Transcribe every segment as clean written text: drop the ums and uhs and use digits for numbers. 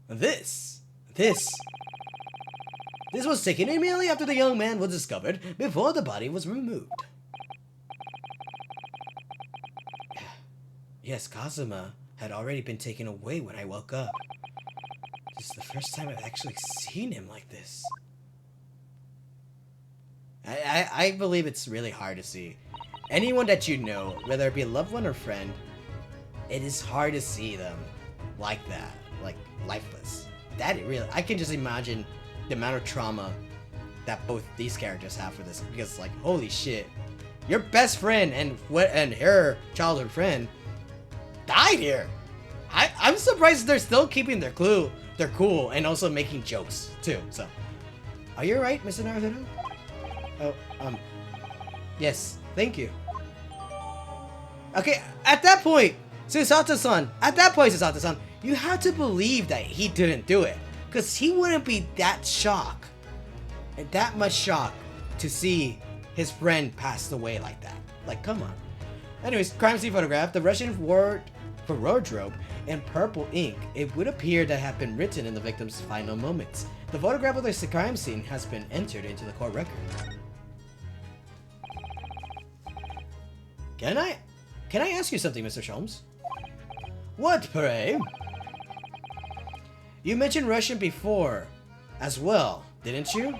This, this, this was taken immediately after the young man was discovered before the body was removed. Yes, Kazuma had already been taken away when I woke up. This is the first time I've actually seen him like this. I believe it's really hard to see. Anyone that you know, whether it be a loved one or friend, it is hard to see them like that, like lifeless. I can just imagine the amount of trauma that both these characters have for this, because like, holy shit, your best friend and her childhood friend died here. I'm surprised they're still keeping their cool, and also making jokes too. So, are you alright, Mr. Naruto? Oh, yes, thank you. Okay, at that point, Susato-san, you have to believe that he didn't do it, because he wouldn't be that shocked, and that much shocked to see his friend passed away like that. Like, come on. Anyways, crime scene photograph. The Russian word for wardrobe in purple ink. It would appear that had been written in the victim's final moments. The photograph of the crime scene has been entered into the court record. Can I ask you something, Mr. Sholmes? What, pray? You mentioned Russian before as well, didn't you?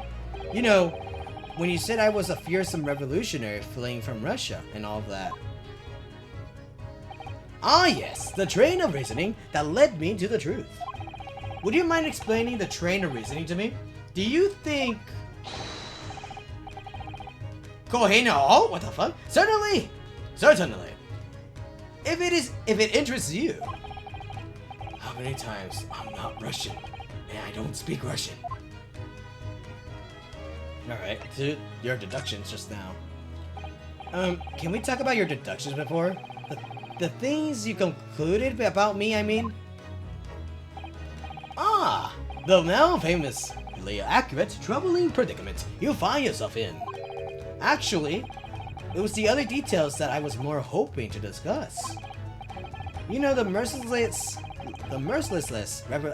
You know, when you said I was a fearsome revolutionary fleeing from Russia and all that. Ah yes, the train of reasoning that led me to the truth. Would you mind explaining the train of reasoning to me? Do you think... Kohei what the fuck? Certainly! Certainly! If it interests you. How many times I'm not Russian, and I don't speak Russian? Alright, to your deductions just now. Can we talk about your deductions before? The things you concluded about me, I mean? Ah, the now famously accurate, troubling predicament you find yourself in. Actually, it was the other details that I was more hoping to discuss. You know, the merciless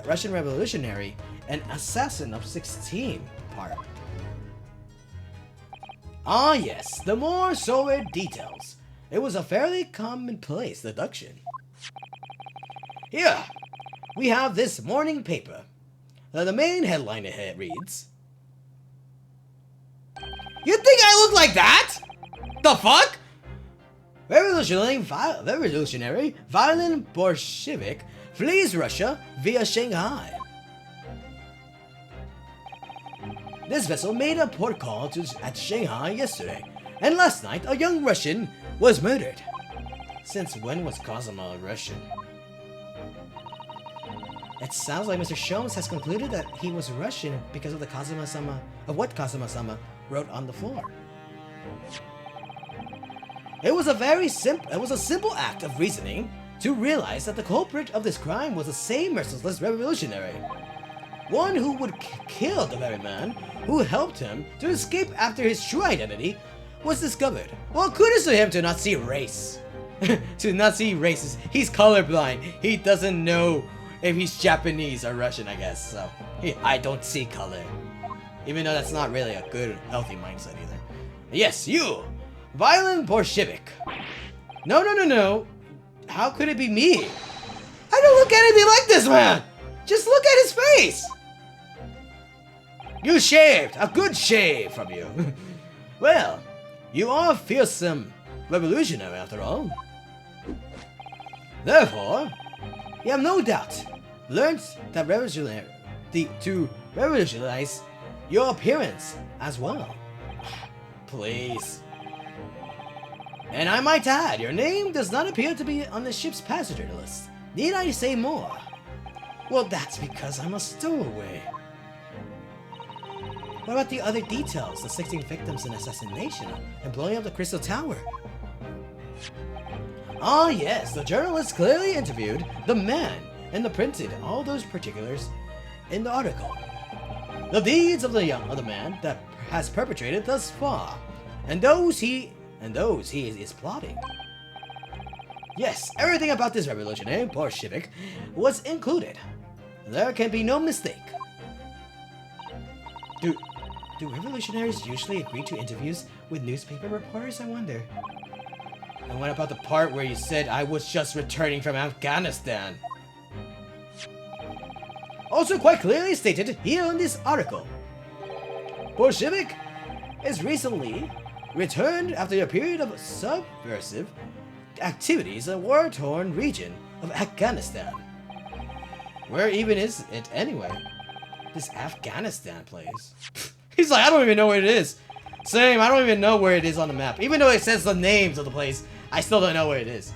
Russian revolutionary and assassin of 16 part. Ah yes, the more sordid details. It was a fairly commonplace deduction. Here, we have this morning paper. The main headline ahead reads, "You think I look like that? The fuck? Revolutionary violent Bolshevik flees Russia via Shanghai. This vessel made a port call at Shanghai yesterday, and last night a young Russian was murdered." Since when was Kazuma Russian? It sounds like Mr. Sholmes has concluded that he was Russian because of what Kazuma-sama wrote on the floor. It was a simple act of reasoning to realize that the culprit of this crime was the same merciless revolutionary. One who would kill the very man who helped him to escape after his true identity was discovered. Well, kudos to him to not see race. To not see races. He's colorblind. He doesn't know if he's Japanese or Russian, I guess. So, I don't see color. Even though that's not really a good, healthy mindset either. Yes, you! Violent Bolshevik. No. How could it be me? I don't look anything like this man! Just look at his face! You shaved! A good shave from you! Well, you are a fearsome revolutionary after all. Therefore, you have no doubt learned that to revolutionize your appearance as well. Please. And I might add, your name does not appear to be on the ship's passenger list. Need I say more? Well, that's because I'm a stowaway. What about the other details? The 16 victims in assassination and blowing up the Crystal Tower? Ah yes, the journalist clearly interviewed the man and printed all those particulars in the article. The deeds of the man that has perpetrated thus far, and those he is plotting. Yes, everything about this revolutionary Bolshevik was included. There can be no mistake. Do revolutionaries usually agree to interviews with newspaper reporters, I wonder? And what about the part where you said I was just returning from Afghanistan? Also quite clearly stated here in this article. Bolshevik is recently returned after a period of subversive activities in a war-torn region of Afghanistan. Where even is it anyway? This Afghanistan place. He's like, I don't even know where it is. Same, I don't even know where it is on the map. Even though it says the names of the place, I still don't know where it is.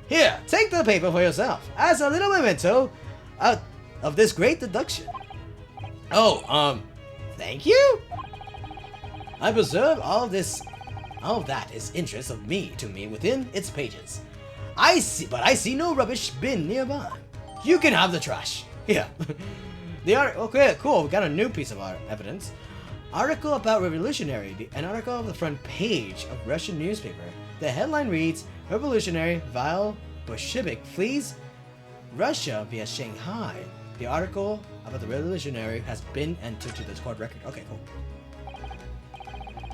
Here, take the paper for yourself as a little memento of this great deduction. Oh, thank you? I preserve all of that is interest of me to me within its pages. I see no rubbish bin nearby. You can have the trash. Yeah. Okay, cool. We got a new piece of evidence. Article about revolutionary. An article of the front page of Russian newspaper. The headline reads, Revolutionary Vile Bolshevik flees Russia via Shanghai. The article about the revolutionary has been entered to the court record. Okay, cool.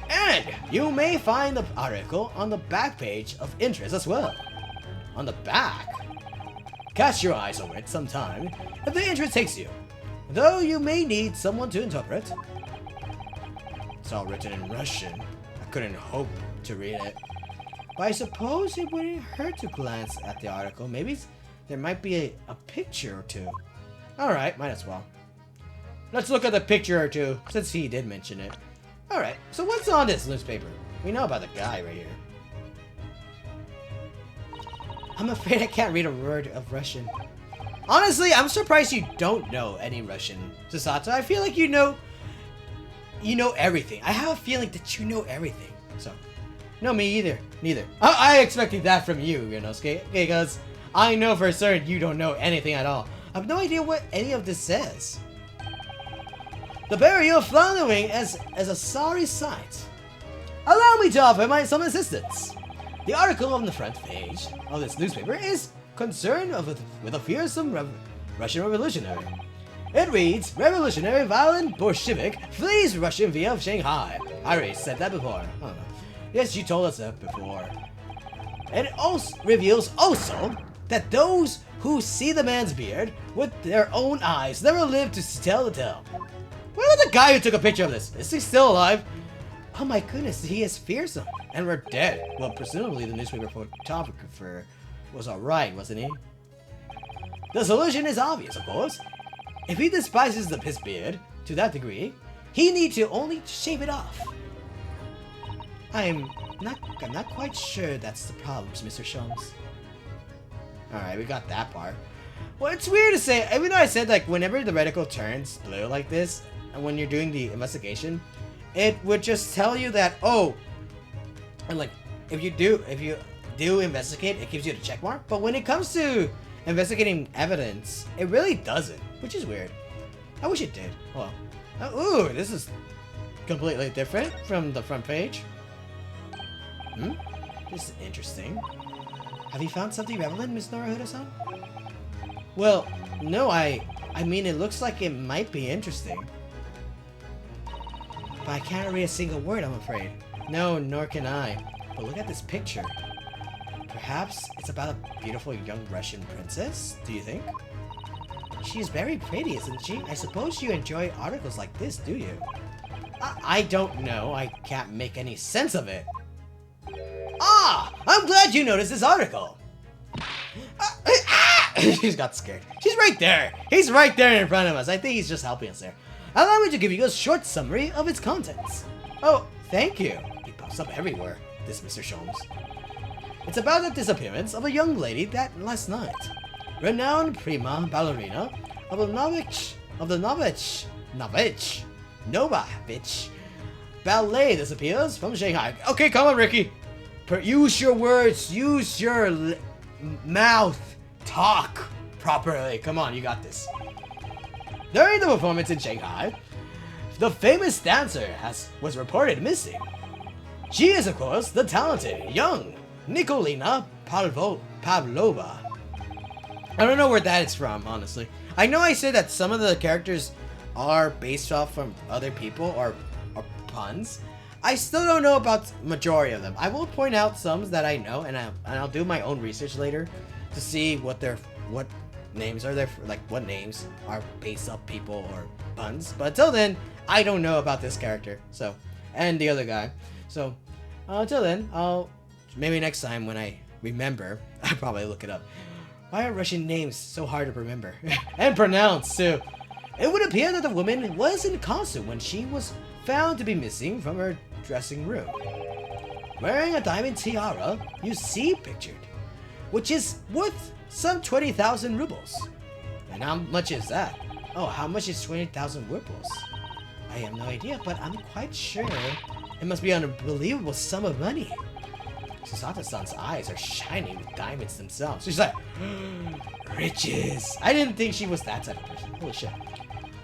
And you may find the article on the back page of interest as well. On the back. Cast your eyes over it sometime if the interest takes you. Though you may need someone to interpret. It's all written in Russian. I couldn't hope to read it. But I suppose it wouldn't hurt to glance at the article. Maybe there might be a picture or two. Alright, might as well. Let's look at the picture or two, since he did mention it. Alright, so what's on this newspaper? We know about the guy right here. I'm afraid I can't read a word of Russian. Honestly, I'm surprised you don't know any Russian, Sasato. I feel like you know everything. I have a feeling that you know everything. So, no, me either. Neither. I expected that from you, Yonosuke, because I know for certain you don't know anything at all. I have no idea what any of this says. The burial floundering as a sorry sight. Allow me to offer some assistance. The article on the front page of this newspaper is concerned with a fearsome Russian revolutionary. It reads, Revolutionary violent Bolshevik flees Russian via Shanghai. I already said that before. I don't know. Yes, you told us that before. It also reveals that those who see the man's beard with their own eyes never live to tell the tale. Where was the guy who took a picture of this? Is he still alive? Oh my goodness, he is fearsome. And we're dead. Well, presumably the newspaper photographer was alright, wasn't he? The solution is obvious, of course. If he despises his beard to that degree, he needs to only shave it off. I'm not quite sure that's the problem, Mr. Sholmes. Alright, we got that part. Well, it's weird to say, even though I said like whenever the reticle turns blue like this, and when you're doing the investigation, it would just tell you that, oh, and like if you do investigate, it gives you the check mark. But when it comes to investigating evidence, it really doesn't, which is weird. I wish it did. Well, ooh, this is completely different from the front page. This is interesting. Have you found something relevant, Miss Norahuda-san? Well, no, I mean, it looks like it might be interesting. But I can't read a single word, I'm afraid. No, nor can I. But look at this picture. Perhaps it's about a beautiful young Russian princess, do you think? She's very pretty, isn't she? I suppose you enjoy articles like this, do you? I don't know. I can't make any sense of it. Ah! I'm glad you noticed this article! She's got scared. She's right there! He's right there in front of us. I think he's just helping us there. Allow me to give you a short summary of its contents. Oh, thank you. He pops up everywhere, this Mr. Sholmes. It's about the disappearance of a young lady that last night. Renowned prima ballerina of the Novich ballet disappears from Shanghai. Okay, come on, Ricky. Use your words. Use your mouth. Talk properly. Come on, you got this. During the performance in Shanghai, the famous dancer was reported missing. She is, of course, the talented young Nikolina Pavlova. I don't know where that is from, honestly. I know I said that some of the characters are based off from other people or puns. I still don't know about majority of them. I will point out some that I know, and I'll do my own research later to see what names are there, like what names are based off people or puns. But until then, I don't know about this character. So, and the other guy. So, until then, maybe next time when I remember, I'll probably look it up. Why are Russian names so hard to remember and pronounce too? It would appear that the woman was in concert when she was found to be missing from her dressing room. Wearing a diamond tiara, you see pictured, which is worth some 20,000 rubles. And how much is that? Oh, how much is 20,000 rubles? I have no idea, but I'm quite sure it must be an unbelievable sum of money. Susata-san's eyes are shining with diamonds themselves. She's like, riches. I didn't think she was that type of person. Holy shit.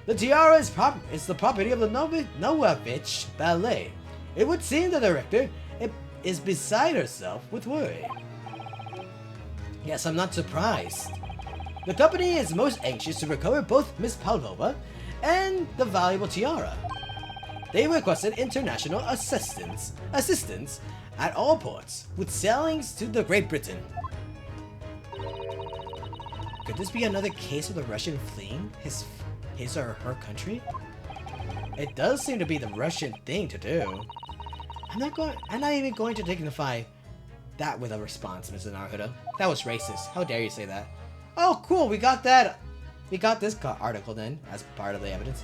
The tiara is the property of the Novovich Ballet. It would seem the director is beside herself with worry. Yes, I'm not surprised. The company is most anxious to recover both Miss Pavlova and the valuable tiara. They requested international assistance at all ports, with sailings to the Great Britain. Could this be another case of the Russian fleeing his or her country? It does seem to be the Russian thing to do. I'm not even going to dignify that with a response, Mr. Naruto. That was racist. How dare you say that? Oh, cool. We got that. We got this article then as part of the evidence.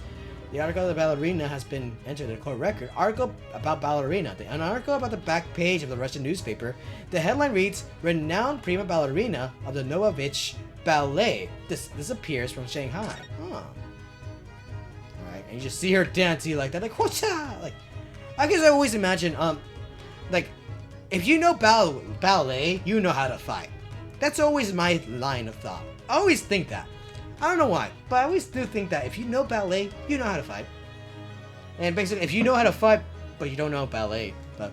The article of the ballerina has been entered in a court record. Article about ballerina. An article about the back page of the Russian newspaper. The headline reads, "Renowned prima ballerina of the Novovich Ballet disappears from Shanghai." Huh. Alright, and you just see her dancing like that, like whatcha? Like, I guess I always imagine, like, if you know ballet, you know how to fight. That's always my line of thought. I always think that. I don't know why, but I always do think that if you know ballet, you know how to fight. And basically, if you know how to fight, but you don't know ballet, but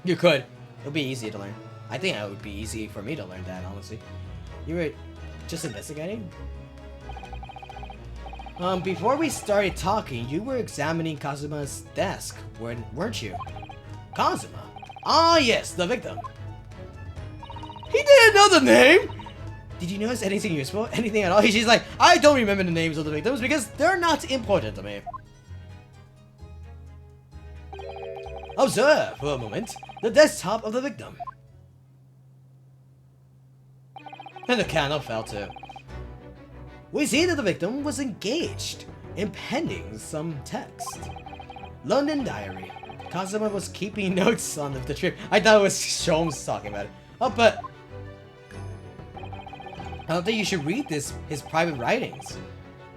you could, it'll be easy to learn. I think it would be easy for me to learn that, honestly. You were just investigating? Before we started talking, you were examining Kazuma's desk, weren't you? Kazuma? Ah, yes, the victim. He didn't know the name! Did you notice anything useful? Anything at all? She's like, I don't remember the names of the victims because they're not important to me. Observe, for a moment, the desktop of the victim. And the candle fell too. We see that the victim was engaged in penning some text. London Diary. Kazuma was keeping notes on the trip. I thought it was Sholmes talking about it. Oh, but I don't think you should read his private writings.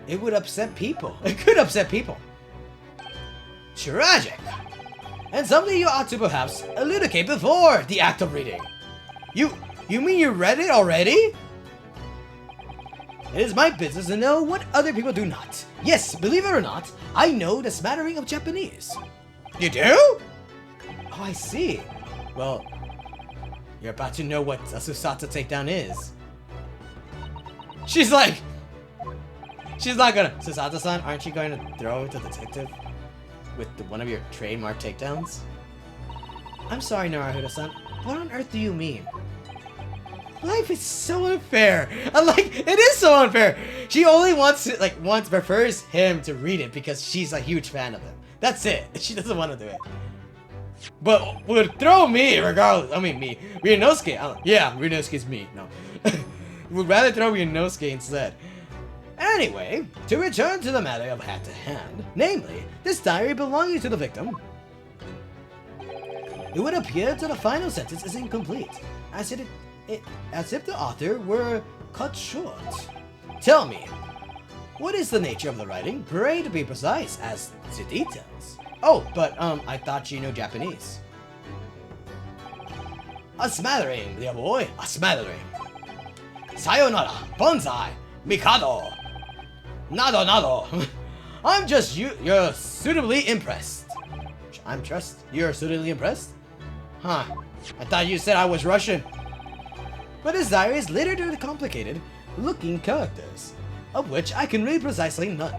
It would upset people. It could upset people. Tragic. And something you ought to perhaps elucidate before the act of reading. You mean you read it already? It is my business to know what other people do not. Yes, believe it or not, I know the smattering of Japanese. You do? Oh, I see. Well, you're about to know what a Susata takedown is. She's not gonna. Susata-san, aren't you going to throw the detective with one of your trademark takedowns? I'm sorry, Naruto-san. What on earth do you mean? Life is so unfair. I'm like, it is so unfair. She only prefers him to read it because she's a huge fan of him. That's it. She doesn't want to do it. But would throw me regardless. I mean, me. Ryunosuke. Yeah, Ryunosuke's me. No. Would rather throw Ryunosuke instead. Anyway, to return to the matter of at hand, namely, this diary belonging to the victim, it would appear that the final sentence is incomplete, as if the author were cut short. Tell me, what is the nature of the writing? Pray to be precise as to details. Oh, but I thought you know Japanese. A smattering, dear boy, a smattering. Sayonara, bonsai, mikado. Nado. I'm just you're suitably impressed. You're suitably impressed? Huh. I thought you said I was Russian. But his diary is littered and complicated. looking characters, of which I can read precisely none.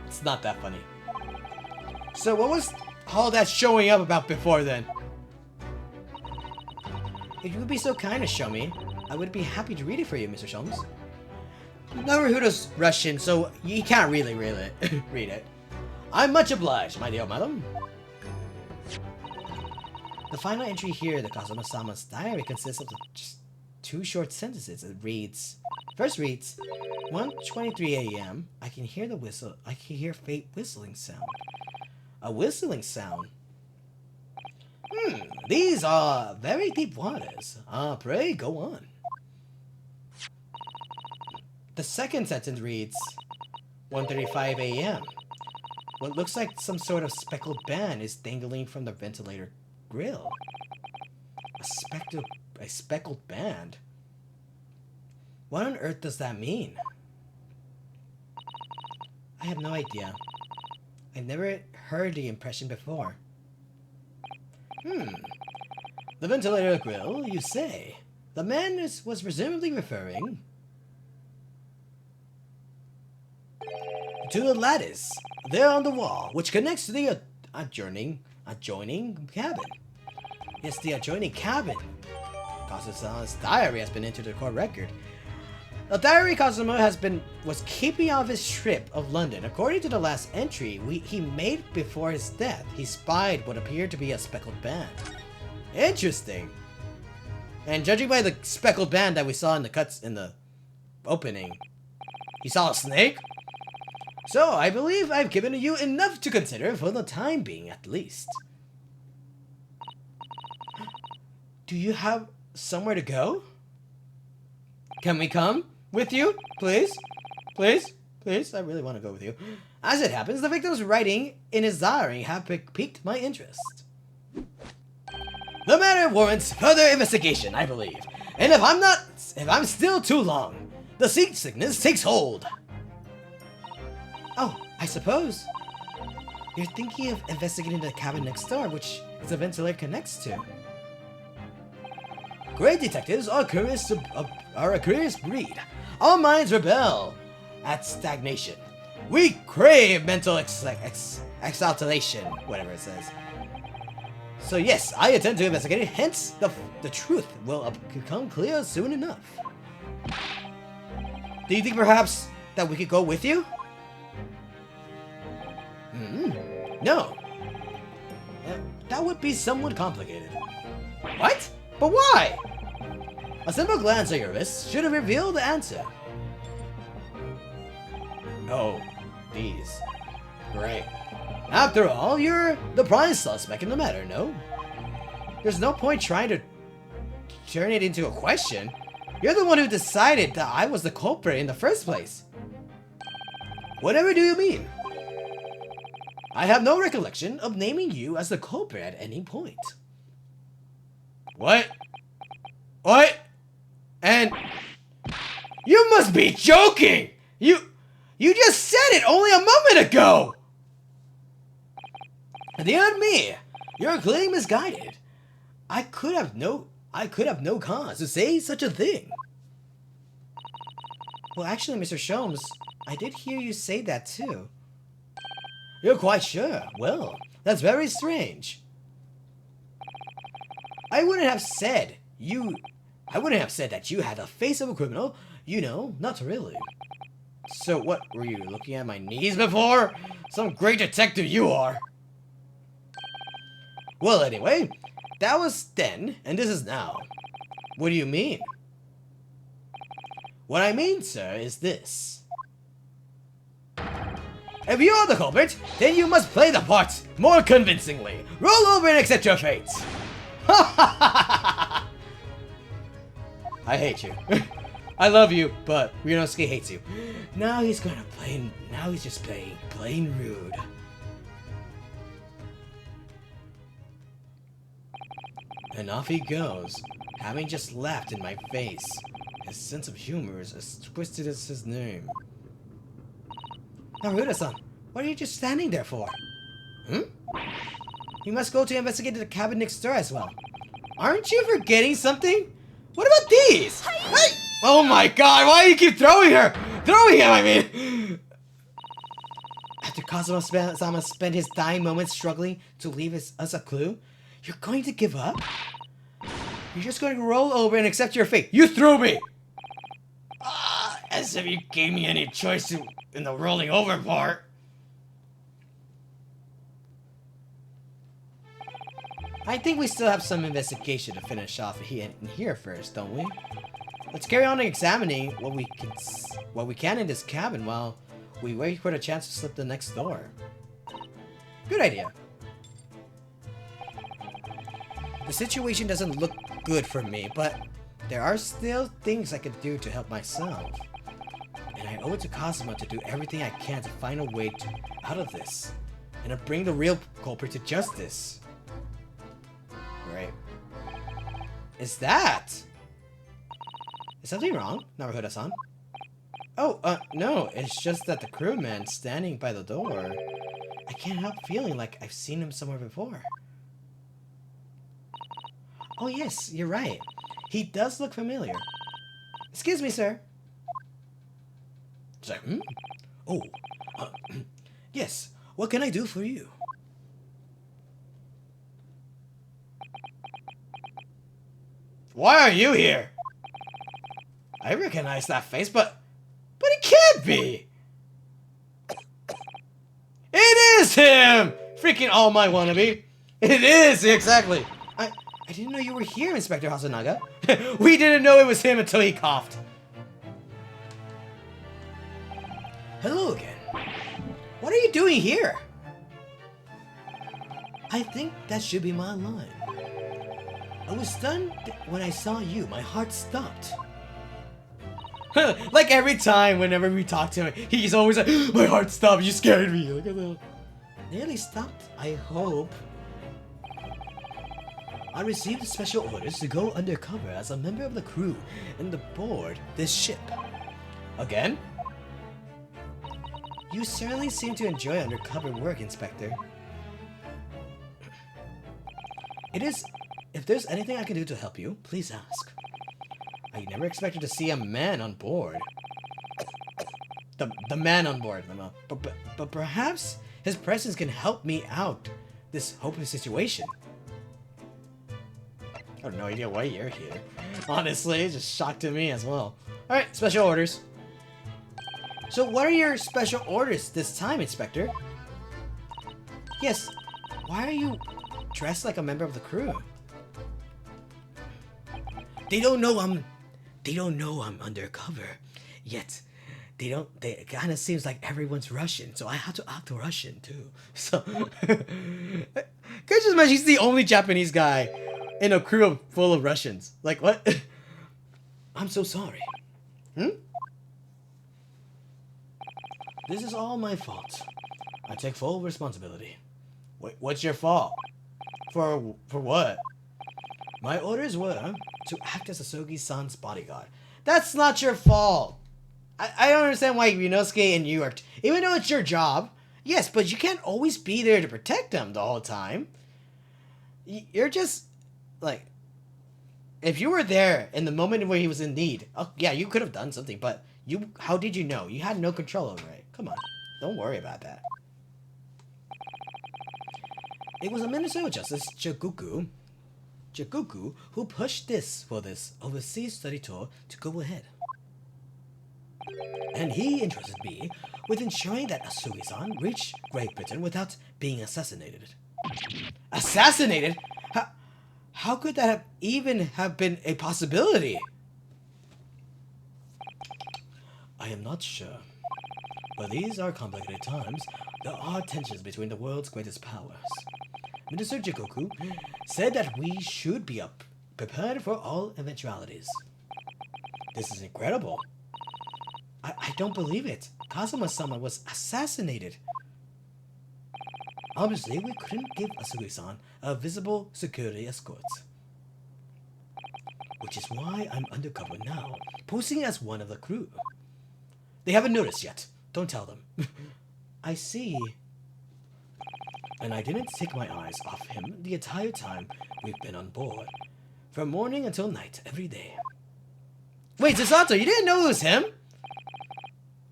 It's not that funny. So what was all that showing up about before then? If you would be so kind to show me, I would be happy to read it for you, Mr. Sholmes. Naruto's Russian, so you can't really read it. I'm much obliged, my dear madam. The final entry here, the Kazuma-sama's diary, consists of just 2 short sentences. It reads, first reads, 1:23 a.m. I can hear the whistle. I can hear faint whistling sound. A whistling sound. These are very deep waters. Pray go on. The second sentence reads, 1:35 a.m. What looks like some sort of speckled band is dangling from the ventilator grill. A speckled band? What on earth does that mean? I have no idea. I've never heard the impression before. The ventilator grill, you say? The man was presumably referring to the lattice there on the wall, which connects to the adjoining cabin. Yes, the adjoining cabin. Kazuma-sama's diary has been entered the court record. The diary Kazuma was keeping of his trip of London. According to the last entry he made before his death, he spied what appeared to be a speckled band. Interesting. And judging by the speckled band that we saw in the cuts in the opening, he saw a snake? So, I believe I've given you enough to consider for the time being, at least. Do you have somewhere to go? Can we come with you? Please? Please? Please? I really want to go with you. As it happens, the victim's writing in his diary have piqued my interest. The matter warrants further investigation, I believe. And if I'm still too long, the seasickness takes hold. Oh, I suppose. You're thinking of investigating the cabin next door, which the ventilator connects to. Great detectives are a curious breed. All minds rebel at stagnation. We crave mental exaltation, whatever it says. So yes, I intend to investigate it, hence the truth will become clear soon enough. Do you think perhaps that we could go with you? No. That would be somewhat complicated. What? But why? A simple glance at your wrist should have revealed the answer. Oh, these. Great. After all, you're the prime suspect in the matter, no? There's no point trying to turn it into a question. You're the one who decided that I was the culprit in the first place. Whatever do you mean? I have no recollection of naming you as the culprit at any point. What? What? And you must be joking! You just said it only a moment ago! Dear me, you're clearly misguided. I could have no cause to say such a thing. Well, actually, Mr. Sholmes, I did hear you say that too. You're quite sure? Well, that's very strange. I wouldn't have said that you had the face of a criminal, you know, not really. So what, were you looking at my knees before? Some great detective you are. Well, anyway, that was then, and this is now. What do you mean? What I mean, sir, is this. If you are the culprit, then you must play the part more convincingly. Roll over and accept your fate. I hate you. I love you, but Ryunosuke hates you. Now he's just playing plain rude. And off he goes, having just laughed in my face. His sense of humor is as twisted as his name. Naruto-san, what are you just standing there for? You must go to investigate the cabin next door as well. Aren't you forgetting something? What about these? Hey! Oh my god, why do you keep throwing her? Throwing him, I mean! After Kazuma-sama spent his dying moments struggling to leave us a clue, you're going to give up? You're just going to roll over and accept your fate. You threw me! As if you gave me any choice in the rolling over part. I think we still have some investigation to finish off here first, don't we? Let's carry on examining what we can in this cabin while we wait for the chance to slip the next door. Good idea. The situation doesn't look good for me, but there are still things I could do to help myself. And I owe it to Kazuma to do everything I can to find a way out of this. And to bring the real culprit to justice. Right. Is something wrong, Naruhodo-san? Oh, no, it's just that the crewman standing by the door, I can't help feeling like I've seen him somewhere before. Oh yes, you're right. He does look familiar. Excuse me, sir. It's like, Oh, yes, what can I do for you? Why are you here? I recognize that face, but it can't be! It is him! Freaking All Might wannabe! It is, exactly! I didn't know you were here, Inspector Hasanaga. We didn't know it was him until he coughed. Hello again. What are you doing here? I think that should be my line. I was stunned when I saw you. My heart stopped. Like every time, whenever we talk to him, he's always like, my heart stopped, you scared me. Like a little... Nearly stopped, I hope. I received special orders to go undercover as a member of the crew and aboard this ship. Again? You certainly seem to enjoy undercover work, Inspector. If there's anything I can do to help you, please ask. I never expected to see a man on board. The man on board, but perhaps his presence can help me out this hopeless situation. I have no idea why you're here. Honestly, it's just shock to me as well. Alright, special orders. So what are your special orders this time, Inspector? Yes, why are you dressed like a member of the crew? They don't know I'm undercover. Yet, it kind of seems like everyone's Russian, so I have to act Russian too. So, could you just imagine he's the only Japanese guy in a crew full of Russians? Like, what? I'm so sorry. This is all my fault. I take full responsibility. Wait, what's your fault? For what? My orders were to act as Asogi-san's bodyguard. That's not your fault. I don't understand why Ryunosuke and you are... Even though it's your job, yes, but you can't always be there to protect them the whole time. You're just... Like... If you were there in the moment where he was in need, oh, yeah, you could have done something, but how did you know? You had no control over it. Come on. Don't worry about that. It was a Minister of Justice, Jaguku, who pushed for this overseas study tour to go ahead. And he entrusted me with ensuring that Asogi-san reached Great Britain without being assassinated. Assassinated? How could that even have been a possibility? I am not sure. But these are complicated times. There are tensions between the world's greatest powers. Minister Jagoku said that we should be prepared for all eventualities. This is incredible. I don't believe it. Kazuma-sama was assassinated. Obviously, we couldn't give Asogi-san a visible security escort. Which is why I'm undercover now, posing as one of the crew. They haven't noticed yet. Don't tell them. I see. And I didn't take my eyes off him the entire time we've been on board. From morning until night, every day. Wait, Susato, you didn't know it was him?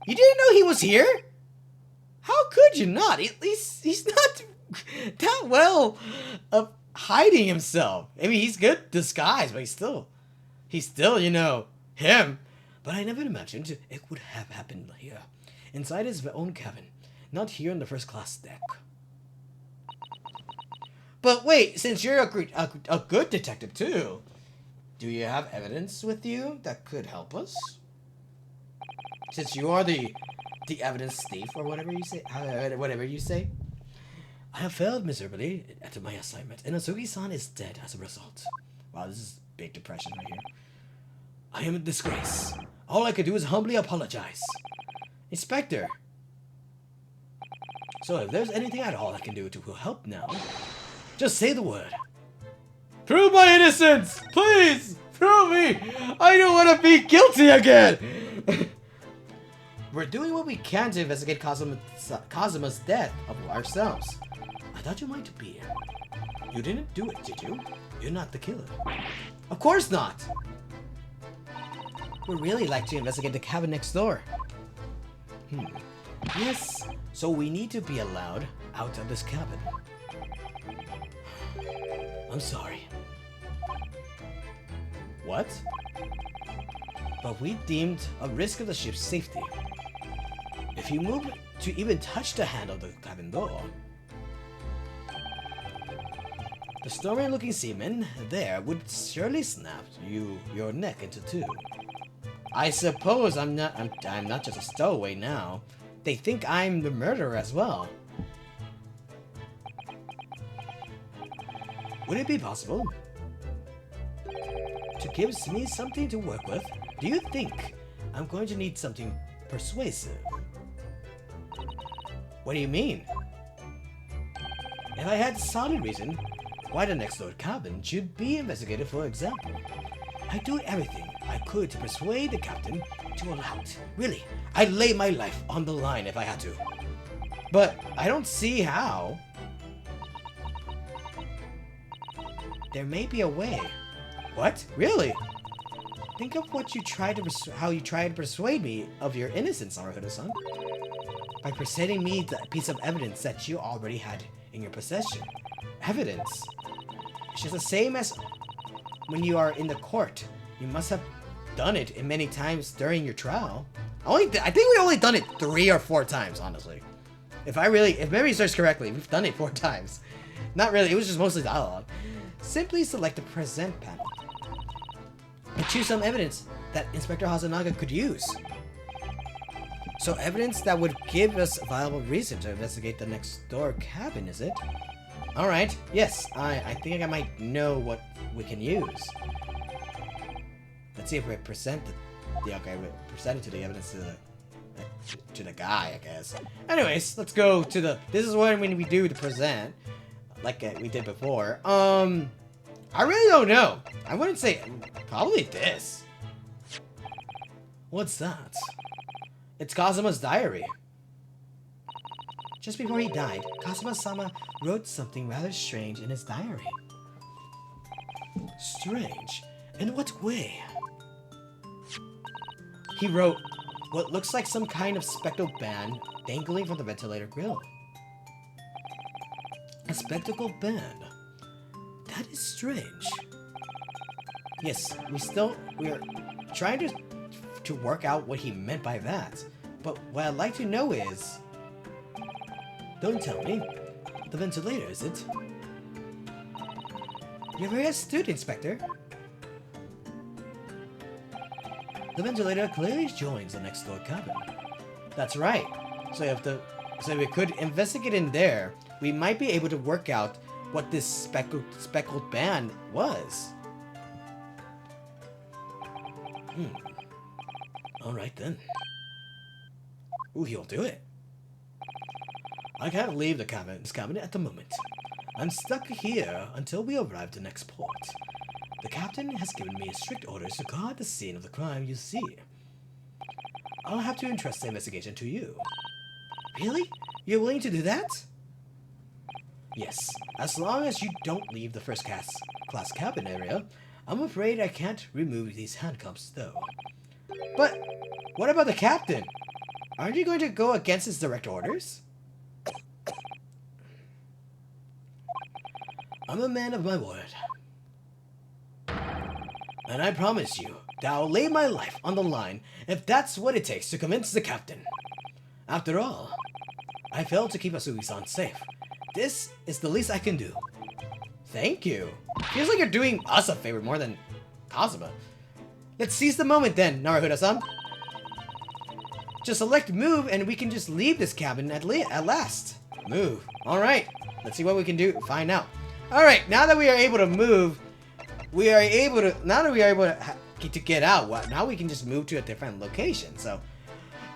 You didn't know he was here? How could you not? He's not that well of hiding himself. I mean, he's good disguised, but he's still, you know, him. But I never imagined it would have happened here, inside his own cabin, not here in the first class deck. But wait, since you're a good detective too, do you have evidence with you that could help us? Since you are the evidence thief, or whatever you say, whatever you say. I have failed miserably at my assignment, and Azuki-san is dead as a result. Wow, this is big depression right here. I am a disgrace. All I could do is humbly apologize. Inspector. So if there's anything at all I can do to help now, just say the word. Prove my innocence! Please! Prove me! I don't want to be guilty again! We're doing what we can to investigate Kazuma's death of ourselves. I thought you might be. You didn't do it, did you? You're not the killer. Of course not! We'd really like to investigate the cabin next door. Yes, so we need to be allowed out of this cabin. I'm sorry. What? But we deemed a risk of the ship's safety. If you move to even touch the handle of the cabin door, the stormy-looking seaman there would surely snap your neck into two. I suppose I'm not just a stowaway now. They think I'm the murderer as well. Would it be possible to give me something to work with? Do you think I'm going to need something persuasive? What do you mean? If I had a solid reason why the next door cabin should be investigated, for example, I'd do everything I could to persuade the captain to allow it. Really, I'd lay my life on the line if I had to. But I don't see how. There may be a way. What? Really? Think of what you tried to how you tried to persuade me of your innocence, Naruto-san. By presenting me the piece of evidence that you already had in your possession. Evidence? It's just the same as when you are in the court. You must have done it many times during your trial. I think we only done it 3 or 4 times, honestly. If memory serves correctly, we've done it 4 times. Not really, it was just mostly dialogue. Simply select the present panel and choose some evidence that Inspector Hasenaga could use. So evidence that would give us a viable reason to investigate the next door cabin, is it? Alright, yes, I think I might know what we can use. Let's see if we present we present it to the evidence to the guy, I guess. Anyways, let's go to this is when we do the present, like we did before. I really don't know. I wouldn't say, probably this. What's that? It's Kazuma's diary. Just before he died, Kazuma-sama wrote something rather strange in his diary. Strange? In what way? He wrote what looks like some kind of spectacle band dangling from the ventilator grill. A spectacle band? That is strange. Yes, we are trying to work out what he meant by that. But what I'd like to know is... Don't tell me. The ventilator, is it? You're very astute, Inspector. The ventilator clearly joins the next door cabin. That's right. So if we could investigate in there, we might be able to work out what this speckled band was. Alright then. Ooh, he'll do it. I can't leave this cabin at the moment. I'm stuck here until we arrive at the next port. The captain has given me strict orders to guard the scene of the crime, you see. I'll have to entrust the investigation to you. Really? You're willing to do that? Yes, as long as you don't leave the first class cabin area, I'm afraid I can't remove these handcuffs, though. But what about the captain? Aren't you going to go against his direct orders? I'm a man of my word. And I promise you that I'll lay my life on the line if that's what it takes to convince the captain. After all, I failed to keep Asugi-san safe. This is the least I can do. Thank you. Feels like you're doing us a favor more than Kazuma. Let's seize the moment then, Naruhodo-san. Just select move and we can just leave this cabin at last. Move. Alright. Let's see what we can do. Find out. Alright, now that we are able to move, now that we are able to get out, now we can just move to a different location. So,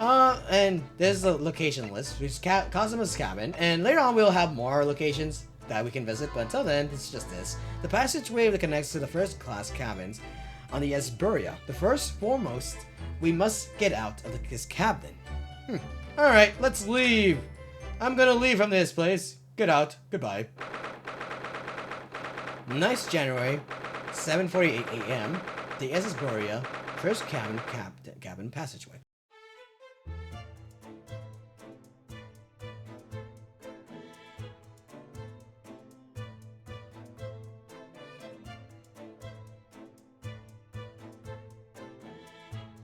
and there's a location list, which is Kazuma's cabin, and later on we'll have more locations that we can visit, but until then, it's just this. The passageway that connects to the first class cabins on the Esburia. The first foremost, we must get out of this cabin. Alright, let's leave. I'm gonna leave from this place. Get out. Goodbye. Nice January, 7:48 a.m. The Esburia, first cabin passageway.